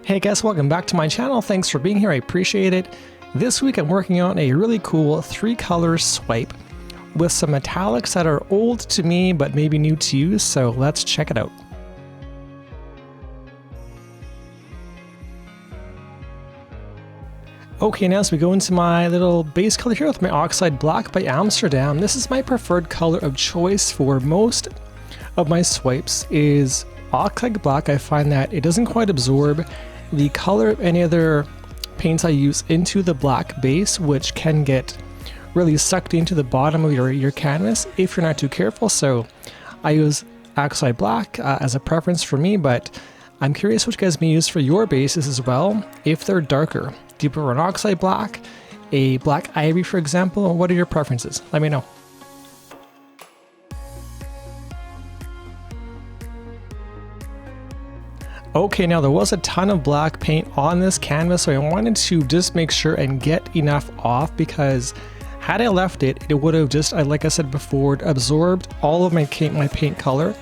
Hey guys, welcome back to my channel. Thanks for being here, I appreciate it. This week I'm working on a really cool 3-color swipe with some metallics that are old to me but maybe new to you, so let's check it out. Okay, now as we go into my little base color here with my Oxide Black by Amsterdam, this is my preferred color of choice for most of my swipes is Oxide Black. I find that it doesn't quite absorb the color of any other paints I use into the black base, which can get really sucked into the bottom of your canvas if you're not too careful. So I use Oxide Black as a preference for me, but I'm curious what you guys may use for your bases as well, if they're darker. Do you prefer an Oxide Black, a Black Ivory for example? What are your preferences? Let me know. Okay, now there was a ton of black paint on this canvas, so I wanted to just make sure and get enough off, because had I left it, it would have just, like I said before, absorbed all of my paint color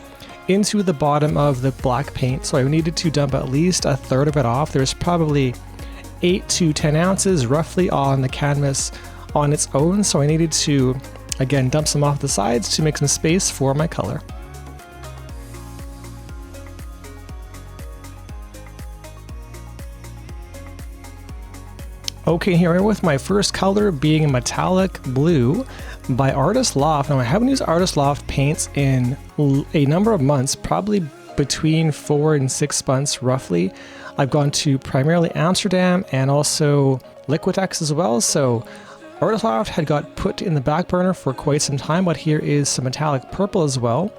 into the bottom of the black paint. So I needed to dump at least a third of it off. There's probably 8 to 10 ounces roughly on the canvas on its own, so I needed to, again, dump some off the sides to make some space for my color. Okay, here I'm with my first color being a metallic blue by Artist Loft. Now I haven't used Artist Loft paints in a number of months, probably between 4 and 6 months roughly. I've gone to primarily Amsterdam and also Liquitex as well, so Artist Loft had got put in the back burner for quite some time, but here is some metallic purple as well.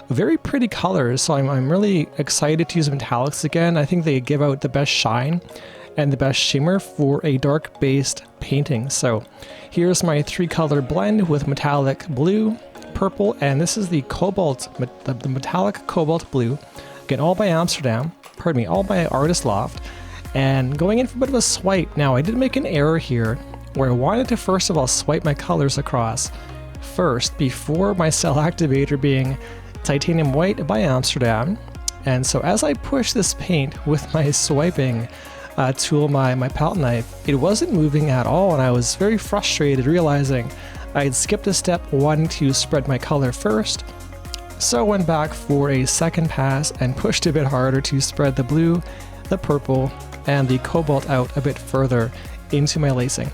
Very pretty colors, so I'm really excited to use metallics again. I think they give out the best shine and the best shimmer for a dark based painting. So here's my 3-color blend with metallic blue, purple, and this is the Cobalt, the metallic Cobalt blue. Again, all by Amsterdam, pardon me, all by Artist Loft. And going in for a bit of a swipe. Now I did make an error here where I wanted to first of all swipe my colors across first before my cell activator being Titanium White by Amsterdam. And so as I push this paint with my swiping tool, my palette knife, it wasn't moving at all, and I was very frustrated realizing I had skipped a step wanting to spread my color first. So I went back for a second pass and pushed a bit harder to spread the blue, the purple, and the cobalt out a bit further into my lacing.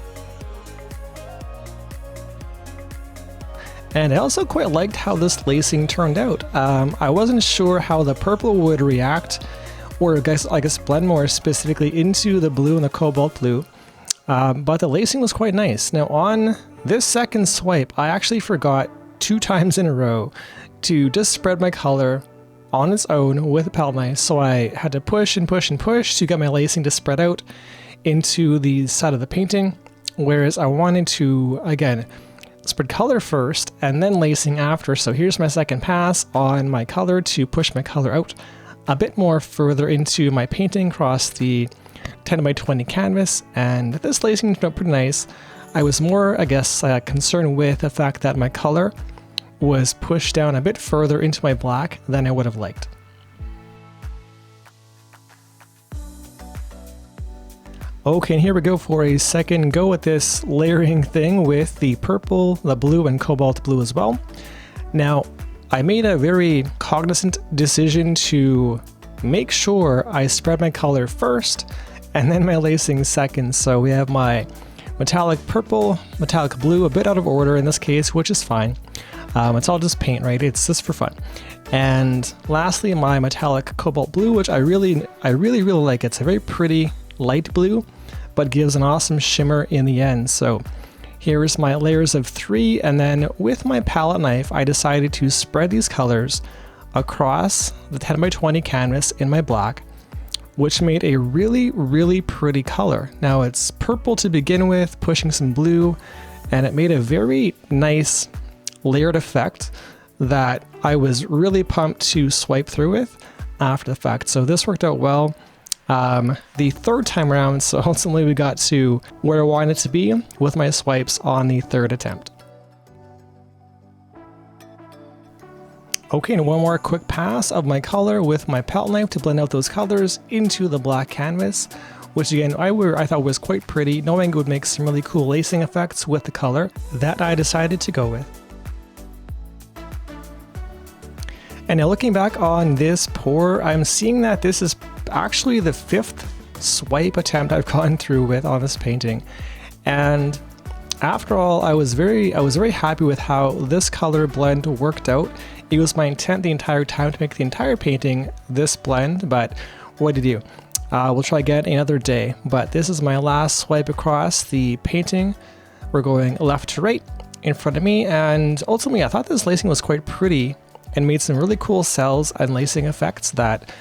And I also quite liked how this lacing turned out. I wasn't sure how the purple would react, or I guess blend more specifically into the blue and the cobalt blue, but the lacing was quite nice. Now on this second swipe, I actually forgot 2 times in a row to just spread my color on its own with a palette knife, so I had to push and push and push to get my lacing to spread out into the side of the painting, whereas I wanted to, again, spread color first and then lacing after. So here's my second pass on my color to push my color out a bit more further into my painting across the 10 by 20 canvas, and this lacing turned out pretty nice. I was more, I guess, concerned with the fact that my color was pushed down a bit further into my black than I would have liked. Okay, and here we go for a second go at this layering thing with the purple, the blue, and cobalt blue as well. Now, I made a very cognizant decision to make sure I spread my color first and then my lacing second. So we have my metallic purple, metallic blue, a bit out of order in this case, which is fine. It's all just paint, right? It's just for fun. And lastly, my metallic cobalt blue, which I really like. It's a very pretty light blue, but gives an awesome shimmer in the end. So here's my layers of 3, and then with my palette knife, I decided to spread these colors across the 10 by 20 canvas in my black, which made a really pretty color. Now it's purple to begin with, pushing some blue, and it made a very nice layered effect that I was really pumped to swipe through with after the fact. So this worked out well. The third time around, so ultimately we got to where I wanted to be with my swipes on the third attempt. Okay, and one more quick pass of my color with my palette knife to blend out those colors into the black canvas, which again I thought was quite pretty, knowing it would make some really cool lacing effects with the color that I decided to go with. And now looking back on this pour, I'm seeing that this is actually the 5th swipe attempt I've gone through with on this painting. And after all, I was very happy with how this color blend worked out. It was my intent the entire time to make the entire painting this blend, but what to do? We'll try again another day, but this is my last swipe across the painting. We're going left to right in front of me, and ultimately I thought this lacing was quite pretty and made some really cool cells and lacing effects that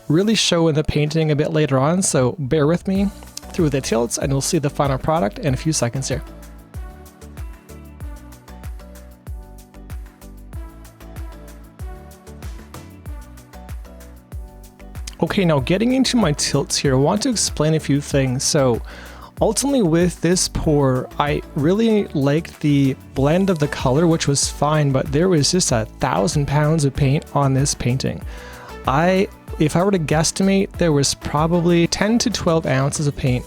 really show in the painting a bit later on, so bear with me through the tilts and you'll see the final product in a few seconds here. Okay, now getting into my tilts here, I want to explain a few things. So ultimately with this pour, I really liked the blend of the color, which was fine, but there was just 1,000 pounds of paint on this painting. If I were to guesstimate, there was probably 10 to 12 ounces of paint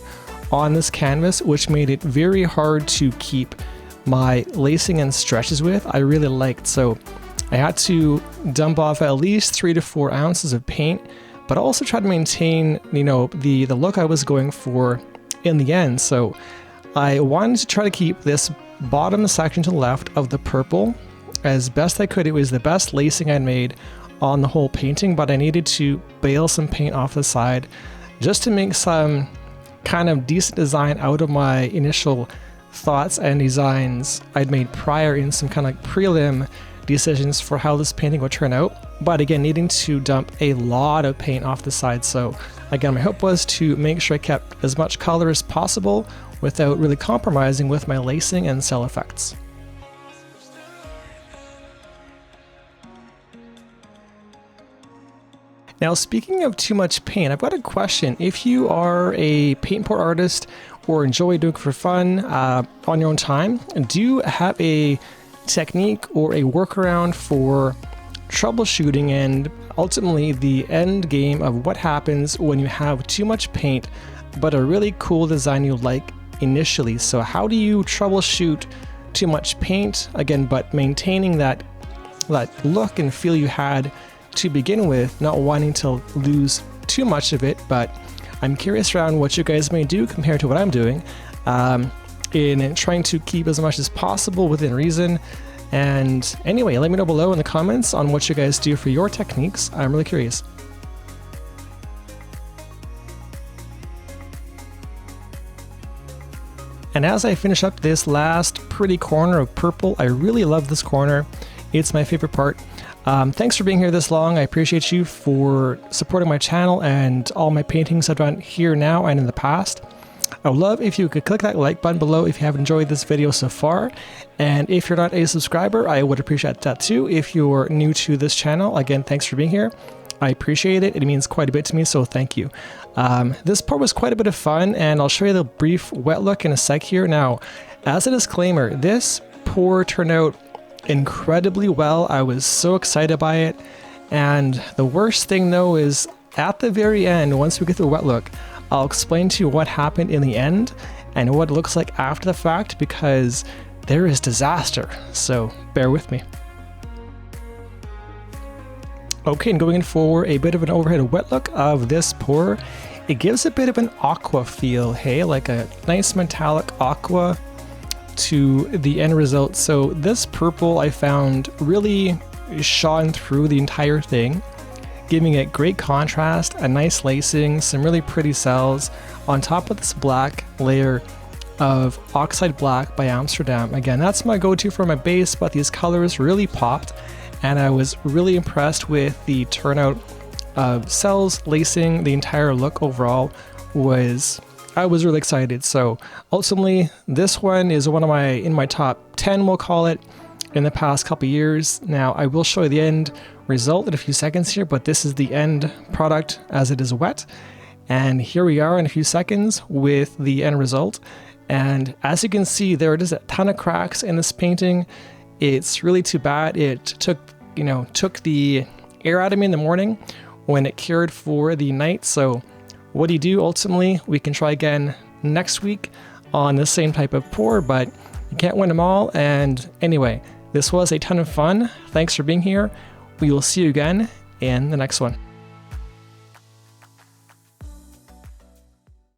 on this canvas, which made it very hard to keep my lacing and stretches with. I really liked, so I had to dump off at least 3 to 4 ounces of paint, but also try to maintain, you know, the look I was going for in the end. So I wanted to try to keep this bottom section to the left of the purple as best I could. It was the best lacing I'd made on the whole painting, but I needed to bail some paint off the side just to make some kind of decent design out of my initial thoughts and designs I'd made prior in some kind of like prelim decisions for how this painting would turn out, but again needing to dump a lot of paint off the side. So again, my hope was to make sure I kept as much color as possible without really compromising with my lacing and cell effects. Now speaking of too much paint, I've got a question. If you are a paint pour artist or enjoy doing it for fun on your own time, do you have a technique or a workaround for troubleshooting and ultimately the end game of what happens when you have too much paint but a really cool design you like initially? So how do you troubleshoot too much paint again, but maintaining that look and feel you had to begin with, not wanting to lose too much of it? But I'm curious around what you guys may do compared to what I'm doing in trying to keep as much as possible within reason. And anyway, let me know below in the comments on what you guys do for your techniques. I'm really curious. And as I finish up this last pretty corner of purple, I really love this corner. It's my favorite part. Thanks for being here this long. I appreciate you for supporting my channel and all my paintings I've done here now and in the past. I would love if you could click that like button below if you have enjoyed this video so far. And if you're not a subscriber, I would appreciate that too. If you're new to this channel, again, thanks for being here. I appreciate it. It means quite a bit to me, so thank you. This pour was quite a bit of fun, and I'll show you the brief wet look in a sec here. Now, as a disclaimer, this pour turned out incredibly well. I was so excited by it. And the worst thing though is at the very end, once we get to the wet look, I'll explain to you what happened in the end and what it looks like after the fact, because there is disaster. So bear with me. Okay, and going in for a bit of an overhead wet look of this pour, it gives a bit of an aqua feel, hey, like a nice metallic aqua to the end result. So this purple I found really shone through the entire thing, giving it great contrast, a nice lacing, some really pretty cells on top of this black layer of Oxide Black by Amsterdam. Again, that's my go-to for my base, but these colors really popped, and I was really impressed with the turnout of cells, lacing. The entire look overall I was really excited. So ultimately, this one is one of in my top 10, we'll call it, in the past couple years. Now, I will show you the end result in a few seconds here, but this is the end product as it is wet. And here we are in a few seconds with the end result. And as you can see, there is a ton of cracks in this painting. It's really too bad it took you know, took the air out of me in the morning when it cured for the night. So what do you do? Ultimately, we can try again next week on the same type of pour, but you can't win them all. And anyway, this was a ton of fun. Thanks for being here. We will see you again in the next one.